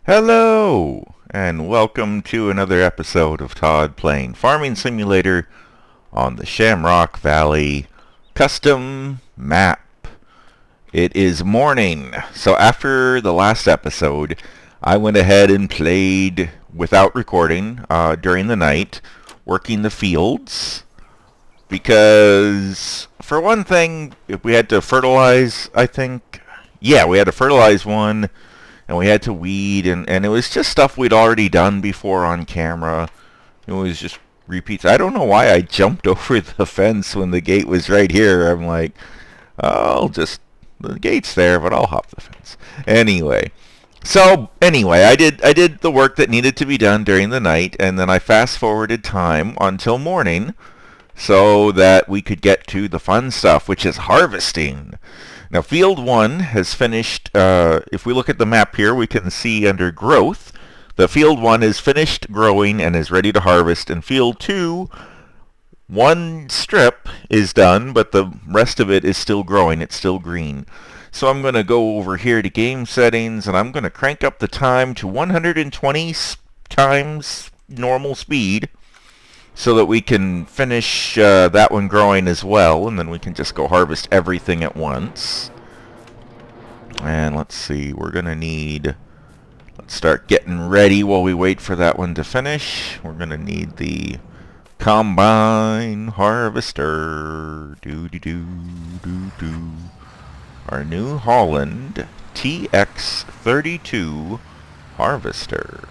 Hello, and welcome to another episode of Todd playing Farming Simulator on the Shamrock Valley custom map. It is morning, so after the last episode, I went ahead and played without recording during the night, working the fields, because for one thing, we had to fertilize, I think. Yeah, we had to fertilize one, and we had to weed, and it was just stuff we'd already done before on camera. It was just repeats. I don't know why I jumped over the fence when the gate was right here. I'm like, the gate's there, but I'll hop the fence. Anyway, I did the work that needed to be done during the night, and then I fast forwarded time until morning so that we could get to the fun stuff, which is harvesting. Now, Field 1 has finished. If we look at the map here, we can see under Growth, the Field 1 is finished growing and is ready to harvest. And Field 2, one strip is done, but the rest of it is still growing. It's still green. So I'm going to go over here to Game Settings, and I'm going to crank up the time to 120 times normal speed, so that we can finish that one growing as well, and then we can just go harvest everything at once. And let's see, we're going to need... Let's start getting ready while we wait for that one to finish. We're going to need the Combine Harvester. Do-do-do-do-do. Our New Holland TX32 Harvester.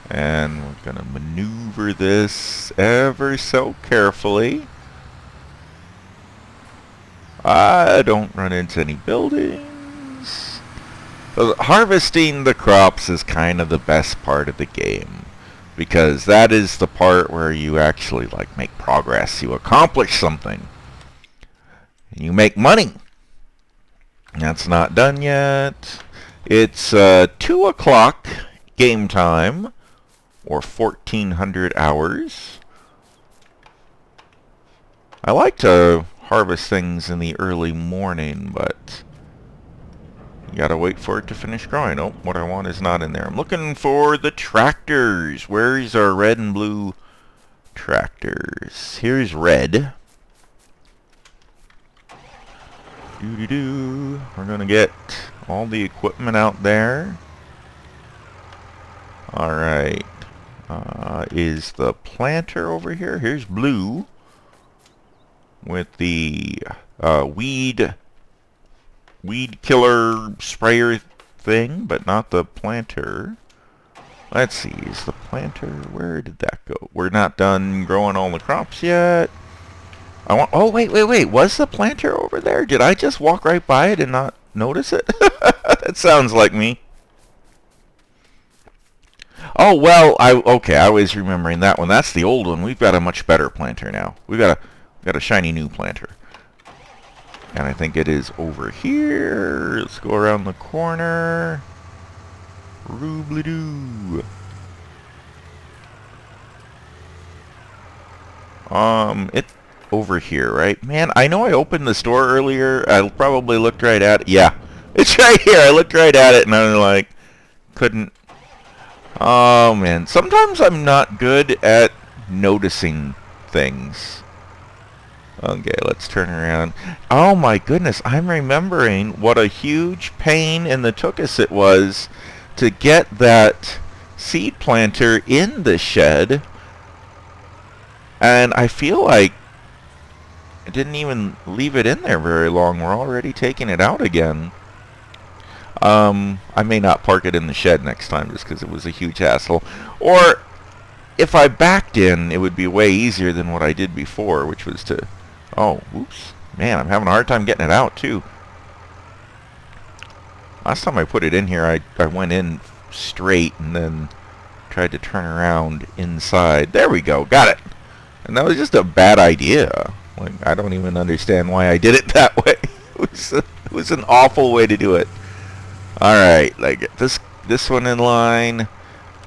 And we're going to maneuver this ever so carefully. I don't run into any buildings. Harvesting the crops is kind of the best part of the game, because that is the part where you actually make progress. You accomplish something. You make money. That's not done yet. It's 2 o'clock game time, or 1400 hours. I like to harvest things in the early morning, but you gotta wait for it to finish growing. Oh, what I want is not in there. I'm looking for the tractors. Where's our red and blue tractors? Here's red. Doo-doo-doo. We're gonna get all the equipment out there. Alright. Is the planter over here? Here's blue with the weed killer sprayer thing, but not the planter. Let's see, is the planter, where did that go? We're not done growing all the crops yet. Oh, wait, was the planter over there? Did I just walk right by it and not notice it? That sounds like me. Oh, well, I was remembering that one. That's the old one. We've got a much better planter now. We've got a shiny new planter. And I think it is over here. Let's go around the corner. Rooblidoo. It's over here, right? Man, I know I opened the store earlier. I probably looked right at it. Yeah, it's right here. I looked right at it and I was like, couldn't. Oh, man. Sometimes I'm not good at noticing things. Okay, let's turn around. Oh, my goodness. I'm remembering what a huge pain in the tuchus it was to get that seed planter in the shed. And I feel like I didn't even leave it in there very long. We're already taking it out again. I may not park it in the shed next time just because it was a huge hassle. Or if I backed in, it would be way easier than what I did before, which was to... Oh, oops. Man, I'm having a hard time getting it out, too. Last time I put it in here, I went in straight and then tried to turn around inside. There we go. Got it. And that was just a bad idea. Like, I don't even understand why I did it that way. It was an awful way to do it. Alright, get this one in line.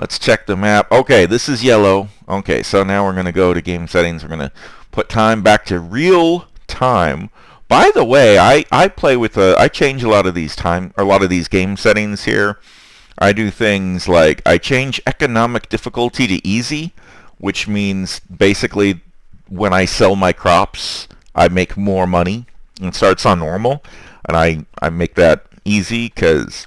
Let's check the map. Okay, this is yellow. Okay, so now we're going to go to game settings. We're going to put time back to real time. By the way, I play with I change a lot of these game settings here. I do things like I change economic difficulty to easy, which means basically when I sell my crops, I make more money. It starts on normal, and I make that easy because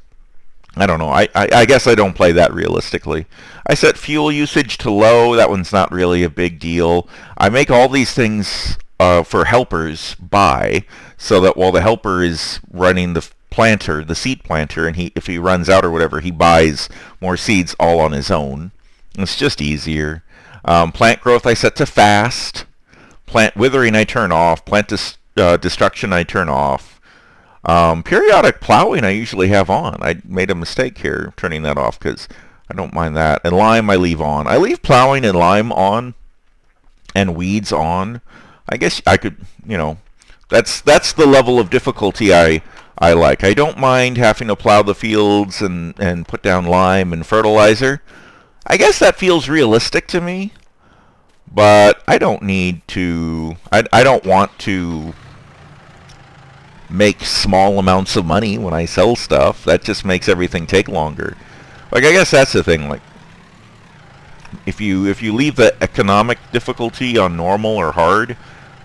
I don't know. I guess I don't play that realistically. I set fuel usage to low. That one's not really a big deal. I make all these things for helpers buy, so that while the helper is running the planter, the seed planter, and if he runs out or whatever, he buys more seeds all on his own. It's just easier. Plant growth I set to fast. Plant withering I turn off. Plant destruction I turn off. Periodic plowing I usually have on. I made a mistake here turning that off because I don't mind that. And lime I leave on. I leave plowing and lime on and weeds on. I guess I could, that's the level of difficulty I like. I don't mind having to plow the fields and put down lime and fertilizer. I guess that feels realistic to me, but I don't need to, I don't want to make small amounts of money when I sell stuff. That just makes everything take longer. Like, I guess that's the thing, like, if you leave the economic difficulty on normal or hard,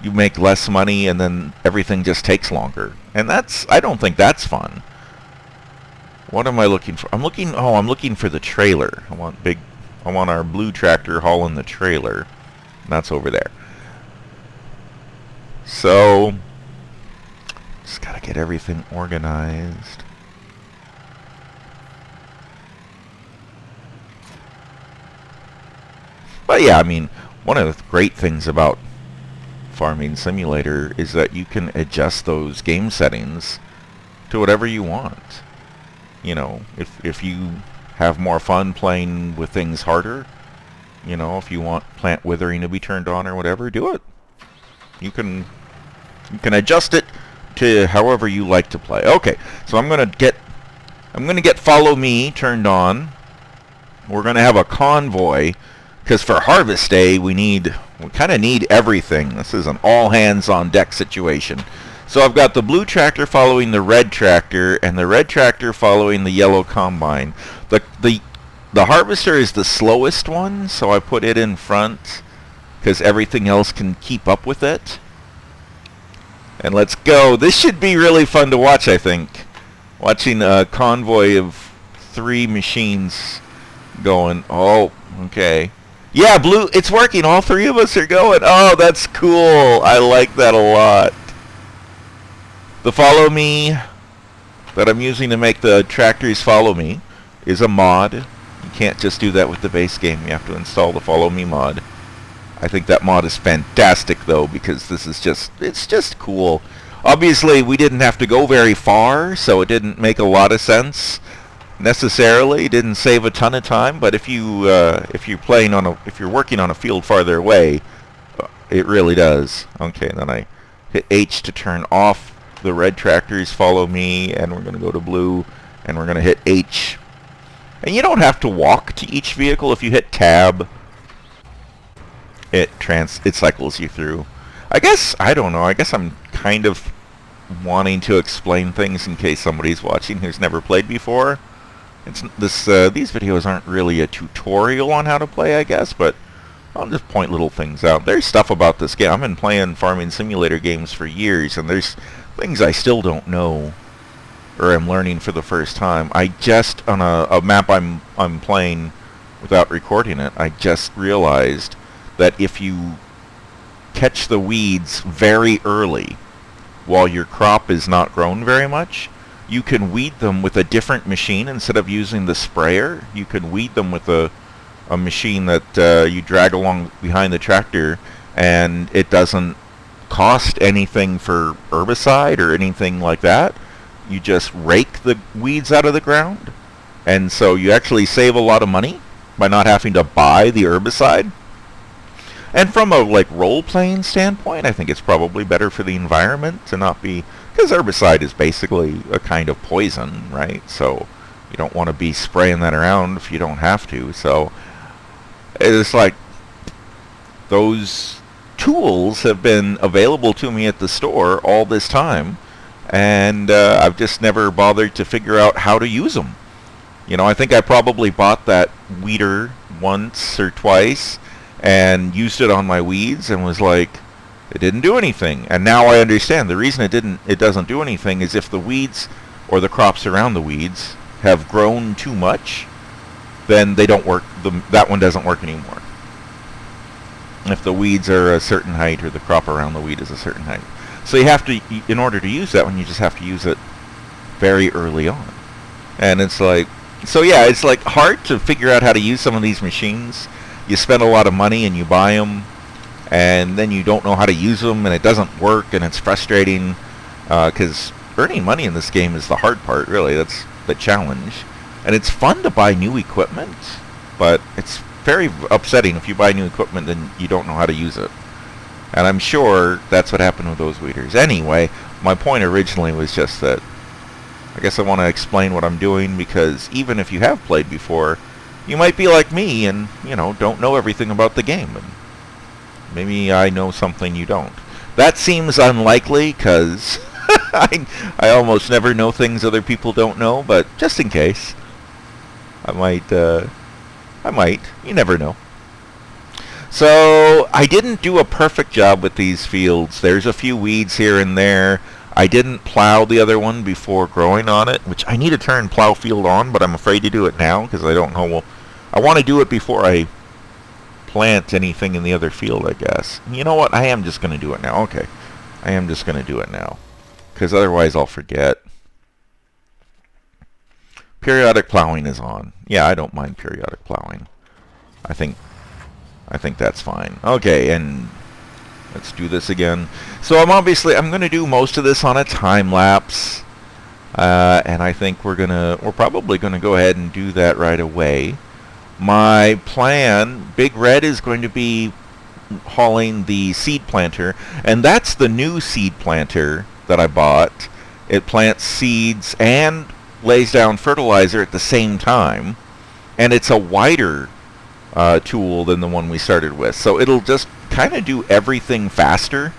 you make less money and then everything just takes longer. And I don't think that's fun. What am I looking for? I'm looking for the trailer. I want our blue tractor hauling the trailer. And that's over there. So, just gotta get everything organized. But yeah, I mean, one of the great things about Farming Simulator is that you can adjust those game settings to whatever you want. If you have more fun playing with things harder, if you want plant withering to be turned on or whatever, do it. You can adjust it to however you like to play. Okay, so I'm gonna get follow me turned on. We're gonna have a convoy because for Harvest Day we kind of need everything. This is an all hands on deck situation. So I've got the blue tractor following the red tractor and the red tractor following the yellow combine. The harvester is the slowest one, so I put it in front because everything else can keep up with it. And let's go. This should be really fun to watch, I think. Watching a convoy of 3 machines going. Oh, okay. Yeah, blue, it's working. All 3 of us are going. Oh, that's cool. I like that a lot. The follow me that I'm using to make the tractors follow me is a mod. You can't just do that with the base game. You have to install the follow me mod. I think that mod is fantastic though, because it's just cool. Obviously, we didn't have to go very far, so it didn't make a lot of sense necessarily. It didn't save a ton of time, but if you're working on a field farther away, it really does. Okay, then I hit H to turn off the red tractors follow me, and we're going to go to blue, and we're going to hit H. And you don't have to walk to each vehicle. If you hit tab, it cycles you through. I guess, I don't know, I guess I'm kind of wanting to explain things in case somebody's watching who's never played before. These videos aren't really a tutorial on how to play, I guess, but I'll just point little things out. There's stuff about this game. I've been playing Farming Simulator games for years, and there's things I still don't know, or I'm learning for the first time. I just, on a map I'm playing without recording it, I just realized that if you catch the weeds very early, while your crop is not grown very much, you can weed them with a different machine. Instead of using the sprayer, you can weed them with a machine that you drag along behind the tractor, and it doesn't cost anything for herbicide or anything like that. You just rake the weeds out of the ground, and so you actually save a lot of money by not having to buy the herbicide. And from a role-playing standpoint, I think it's probably better for the environment to not be, because herbicide is basically a kind of poison, right? So you don't want to be spraying that around if you don't have to. So it's like those tools have been available to me at the store all this time, and I've just never bothered to figure out how to use them. I think I probably bought that weeder once or twice and used it on my weeds and was like, it didn't do anything. And now I understand the reason it doesn't do anything is if the weeds or the crops around the weeds have grown too much, then they don't work. That one doesn't work anymore. If the weeds are a certain height or the crop around the weed is a certain height. So you have to, in order to use that one, you just have to use it very early on. And it's like, so yeah, it's like hard to figure out how to use some of these machines. You spend a lot of money and you buy them, and then you don't know how to use them, and it doesn't work, and it's frustrating, because earning money in this game is the hard part, really. That's the challenge. And it's fun to buy new equipment, but it's very upsetting if you buy new equipment and you don't know how to use it. And I'm sure that's what happened with those weeders. Anyway, my point originally was just that I guess I want to explain what I'm doing, because even if you have played before, you might be like me and, don't know everything about the game. And maybe I know something you don't. That seems unlikely, because I almost never know things other people don't know, but just in case, I might. You never know. So, I didn't do a perfect job with these fields. There's a few weeds here and there. I didn't plow the other one before growing on it, which I need to turn plow field on, but I'm afraid to do it now because I don't know. Well, I want to do it before I plant anything in the other field, I guess. You know what? I am just going to do it now. Okay. I am just going to do it now, because otherwise I'll forget. Periodic plowing is on. Yeah, I don't mind periodic plowing. I think that's fine. Okay, and let's do this again. So I'm going to do most of this on a time lapse, and I think we're probably gonna go ahead and do that right away. My plan, Big Red is going to be hauling the seed planter, and that's the new seed planter that I bought. It plants seeds and lays down fertilizer at the same time, and it's a wider tool than the one we started with, so it'll just kind of do everything faster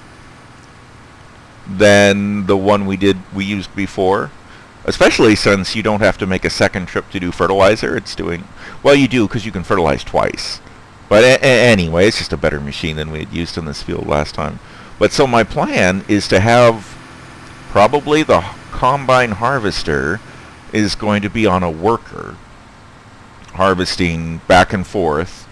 than the one we used before, especially since you don't have to make a second trip to do fertilizer. It's doing, well, you do, because you can fertilize twice, but anyway, it's just a better machine than we had used in this field last time. But so my plan is to have probably the combine harvester is going to be on a worker harvesting back and forth,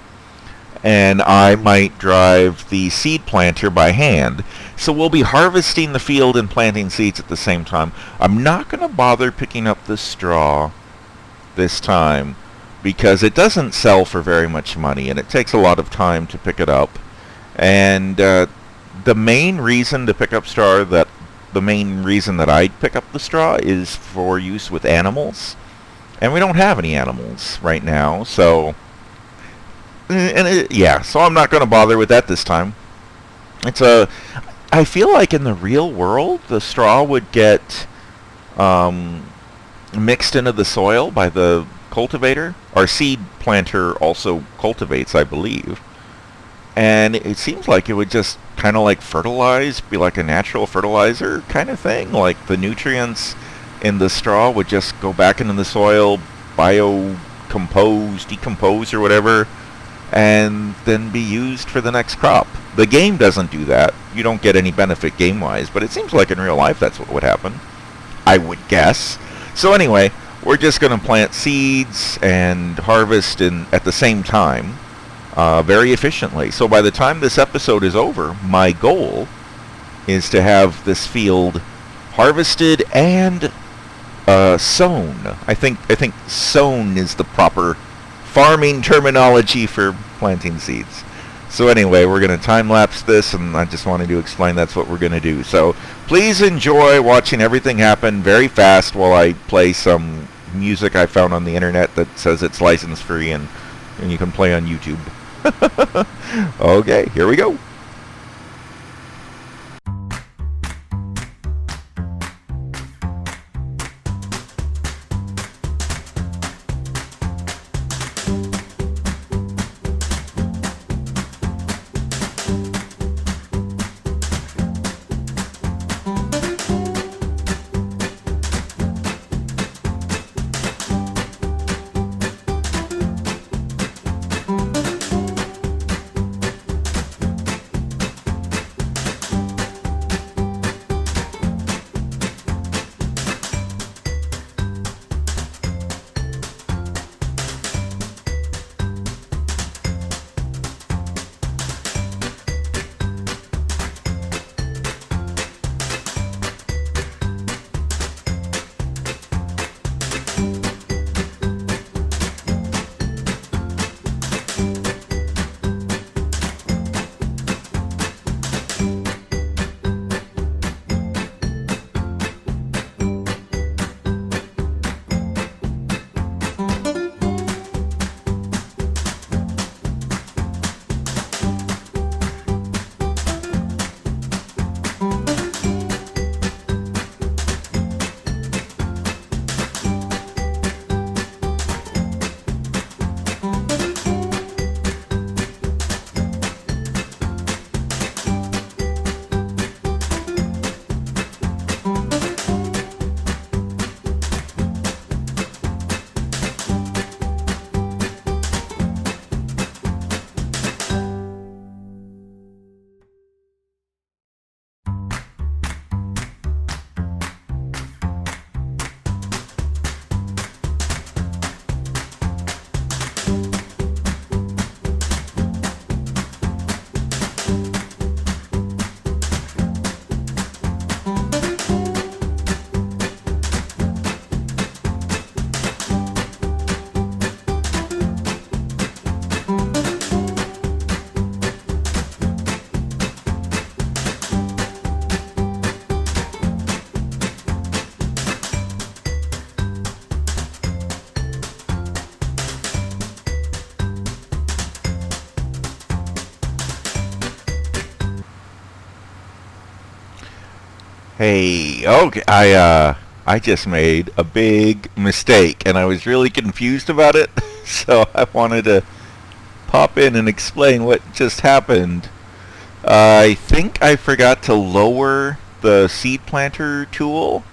and I might drive the seed planter by hand. So we'll be harvesting the field and planting seeds at the same time. I'm not going to bother picking up the straw this time, because it doesn't sell for very much money, and it takes a lot of time to pick it up. And the main reason to pick up straw, the main reason that I'd pick up the straw is for use with animals. And we don't have any animals right now, so... so I'm not going to bother with that this time. I feel like in the real world, the straw would get mixed into the soil by the cultivator. Our seed planter also cultivates, I believe. And it seems like it would just kind of like fertilize, be like a natural fertilizer kind of thing. Like the nutrients in the straw would just go back into the soil, decompose or whatever, and then be used for the next crop. The game doesn't do that. You don't get any benefit game-wise, but it seems like in real life that's what would happen, I would guess. So anyway, we're just going to plant seeds and harvest at the same time, very efficiently. So by the time this episode is over, my goal is to have this field harvested and sown. I think sown is the proper farming terminology for planting seeds. So anyway, we're going to time-lapse this, and I just wanted to explain that's what we're going to do. So please enjoy watching everything happen very fast while I play some music I found on the internet that says it's license-free and you can play on YouTube. Okay, here we go. Hey, okay, I just made a big mistake, and I was really confused about it, so I wanted to pop in and explain what just happened. I think I forgot to lower the seed planter tool,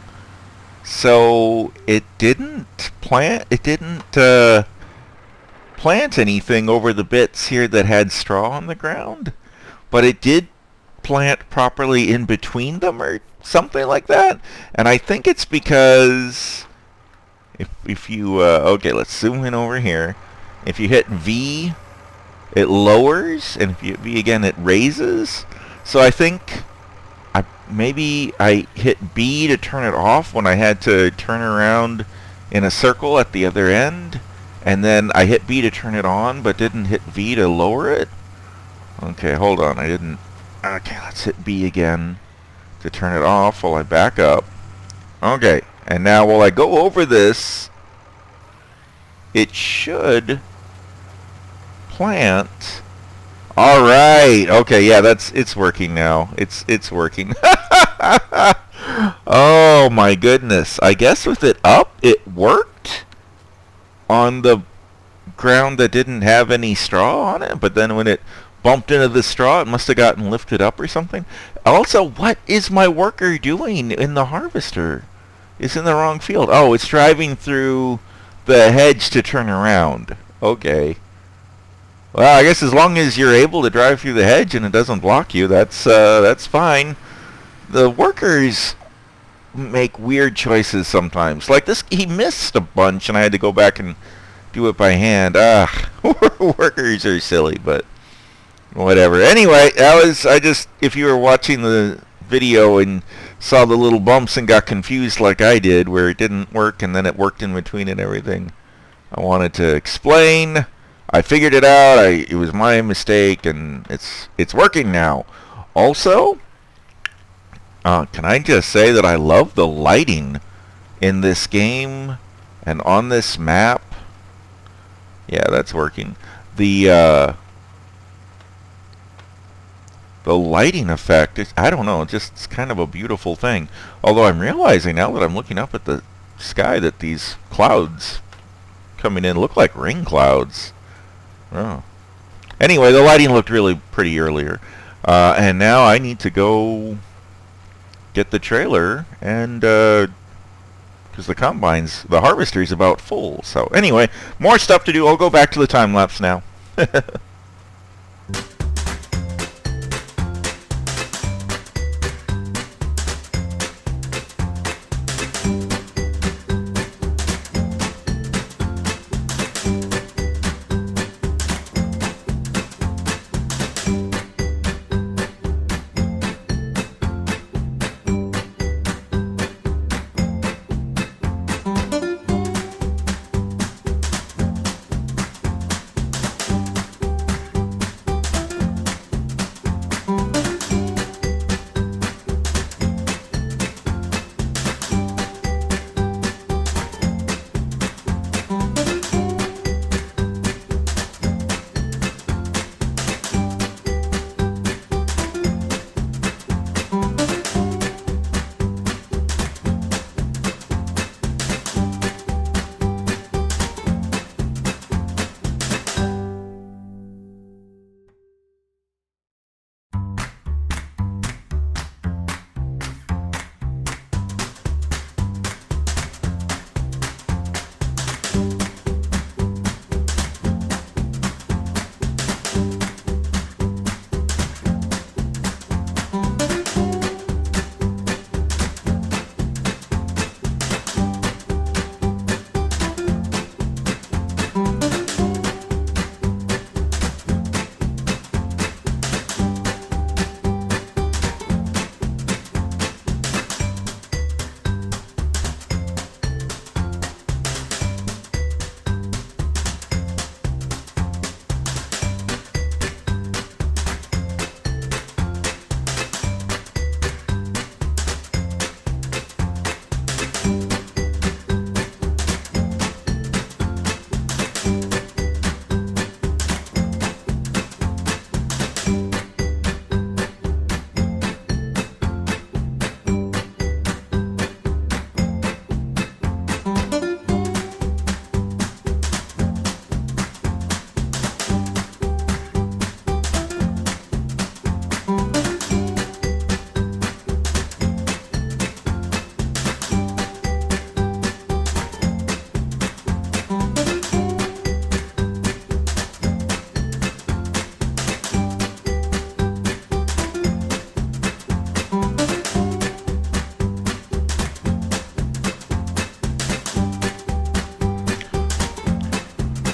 so it didn't plant anything over the bits here that had straw on the ground, but it did plant properly in between them or something like that. And I think it's because if you okay, let's zoom in over here. If you hit V, it lowers, and if you hit V again, it raises. So I think maybe I hit B to turn it off when I had to turn around in a circle at the other end, and then I hit B to turn it on, but didn't hit V to lower it. Okay, hold on, I didn't. Okay, let's hit B again to turn it off while I back up. Okay, and now while I go over this, it should plant. All right. Okay, yeah, it's working now. It's working. Oh my goodness. I guess with it up, it worked on the ground that didn't have any straw on it, but then when it bumped into the straw, it must have gotten lifted up or something. Also, what is my worker doing in the harvester? It's in the wrong field. Oh, it's driving through the hedge to turn around. Okay. Well, I guess as long as you're able to drive through the hedge and it doesn't block you, that's fine. The workers make weird choices sometimes. Like this, he missed a bunch, and I had to go back and do it by hand. Workers are silly, but whatever. Anyway, if you were watching the video and saw the little bumps and got confused like I did, where it didn't work and then it worked in between and everything, I wanted to explain. I figured it out. It was my mistake, and it's working now. Also, can I just say that I love the lighting in this game and on this map? Yeah, that's working. The lighting effect is, I don't know, it's kind of a beautiful thing. Although I'm realizing now that I'm looking up at the sky that these clouds coming in look like rain clouds. Oh. Anyway, the lighting looked really pretty earlier. And now I need to go get the trailer, and because the harvester's about full. So anyway, more stuff to do. I'll go back to the time lapse now.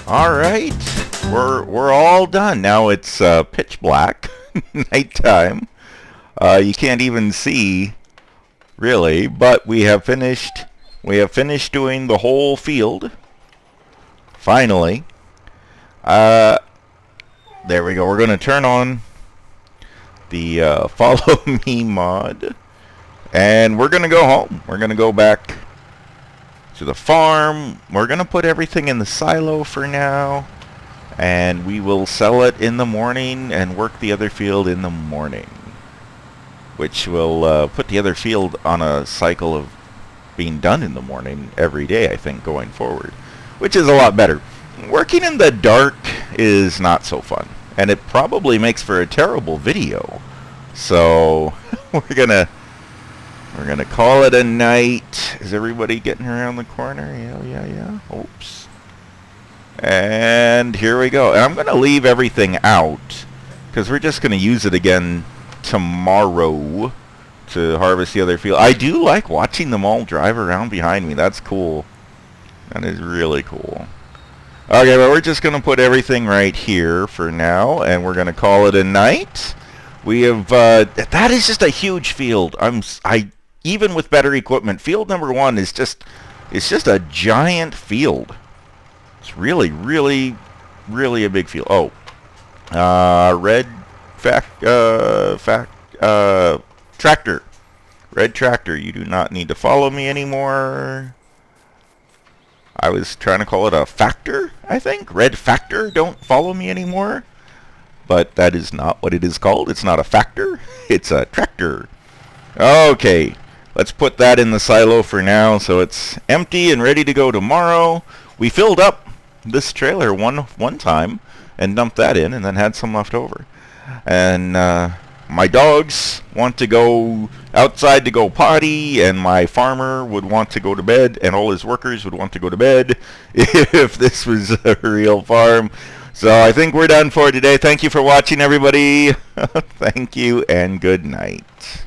All right, we're all done. Now it's pitch black, nighttime. You can't even see really, but we have finished. We have finished doing the whole field. Finally. There we go. We're going to turn on the follow me mod. And we're going to go home. We're going to go back to the farm. We're going to put everything in the silo for now. And we will sell it in the morning and work the other field in the morning. Which will put the other field on a cycle of being done in the morning every day, I think, going forward. Which is a lot better. Working in the dark is not so fun. And it probably makes for a terrible video. So we're gonna call it a night. Is everybody getting around the corner? Yeah. Oops. And here we go. And I'm gonna leave everything out because we're just gonna use it again tomorrow to harvest the other field. I do like watching them all drive around behind me. That's cool. That is really cool. Okay, but we're just going to put everything right here for now, and we're going to call it a night. We have, that is just a huge field. Even with better equipment, field number 1 is just, it's just a giant field. It's really a big field. Oh, red tractor. Red tractor, you do not need to follow me anymore. I was trying to call it a factor, I think. Red factor, don't follow me anymore. But that is not what it is called. It's not a factor. It's a tractor. Okay, let's put that in the silo for now so it's empty and ready to go tomorrow. We filled up this trailer one time and dumped that in and then had some left over. And my dogs want to go outside to go potty, and my farmer would want to go to bed, and all his workers would want to go to bed if this was a real farm. So I think we're done for today. Thank you for watching, everybody. Thank you, and good night.